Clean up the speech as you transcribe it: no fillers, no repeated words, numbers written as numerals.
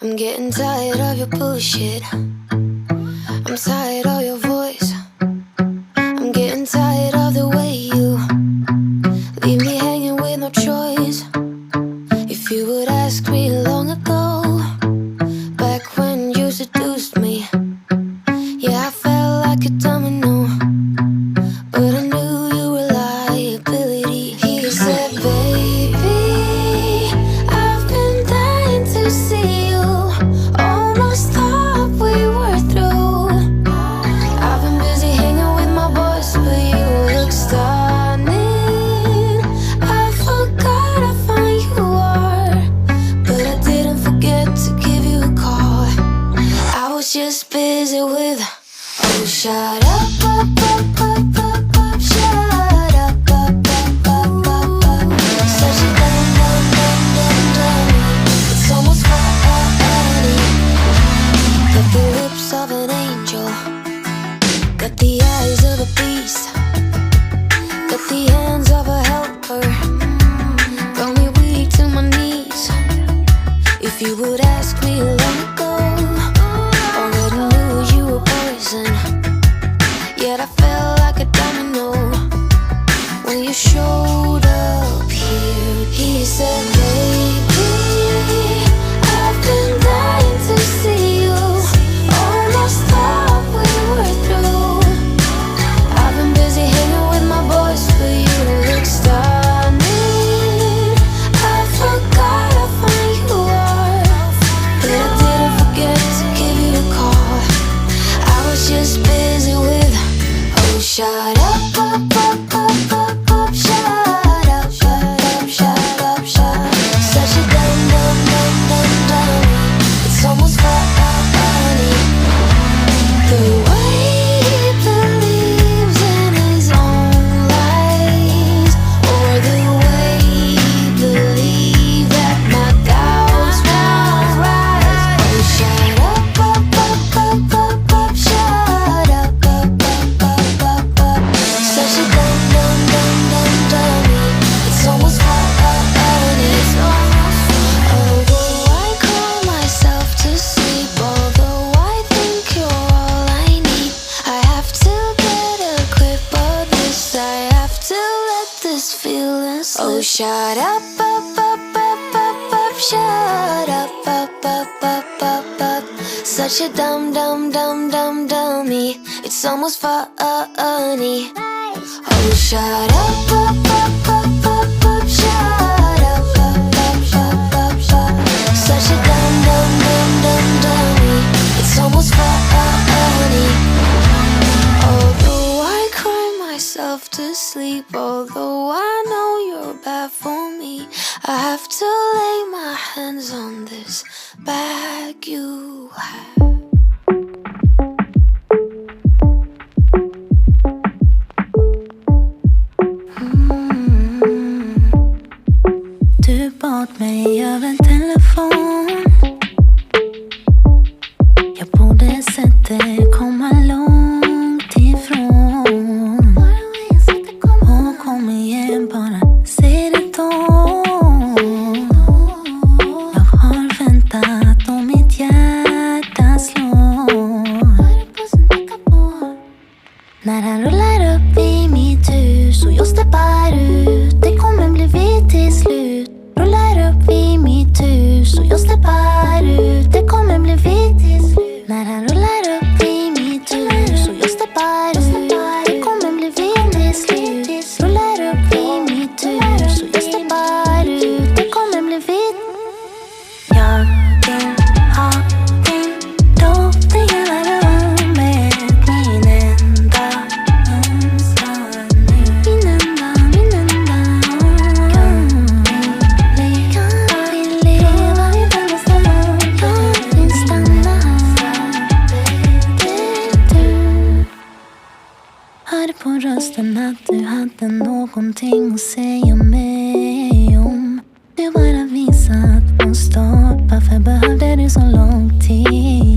I'm getting tired of your bullshit. I'm tired of your voice. I'm getting tired of the way you leave me hanging with no choice. If you would ask me long ago, back when you seduced me, yeah, I felt like a domino, but I knew you were liability. He said, baby, I've been dying to see you. Almost thought we were through. I've been busy hanging with my boys, but you look stunning. I forgot how fine you are, but I didn't forget to give you a call. I was just busy with, oh, shut up, shut up. Such a dumb. It's almost funny. Got the lips of an angel, got the eyes of a beast, got the hands of a helper, got me weak to my knees. If you would ask me long ago, already knew you were poison. Yet I felt like a domino when you showed up here. He said, baby, I've been dying to see you. Almost thought we were through. I've been busy hanging with my boys, but you look stunning. I forgot how fine you are, but I didn't forget to give you a call. I was just busy with, oh, shut up, shut up, such a dumb. It's almost funny. The way he believes in his own lies, or the way he believes that my doubts won't rise. Oh, shut up, shut up. Such a dummy. It's almost funny. Although I cry myself to sleep, although I think you're all I need, I have to get a grip of this. I have to let this feeling slip. Oh, shut up, shut up. Such a dummy. It's almost funny. Oh, shut up, shut up. Such a dummy. It's almost funny. Although I cry myself to sleep, although I know you're bad for me, I have to lay my hands on this bag you have. Du bad mig över telefon. Jag borde sett det komma långt ifrån. Och kom igen, bara säg det då. Jag har väntat och mitt hjärta slår. När han rullar upp i mitt hus och jag steppar ut, det kommer bli vitt till slut. Rullar upp i mitt hus och jag steppar ut, det kommer bli vitt till slut. När han rullar upp i mitt hus och jag steppar ut, det kommer bli vitt till slut. Rullar upp i mitt hus och jag steppar ut, det kommer bli vitt. Jag vill ha din doft i hela rummet, min enda önskan nu. Min enda kan vi leva i denna stund. Jag vill stanna där du. Hörde på rösten att du hade någonting att säga mig om. Du bara visat på stopp, varför behövde du så lång tid?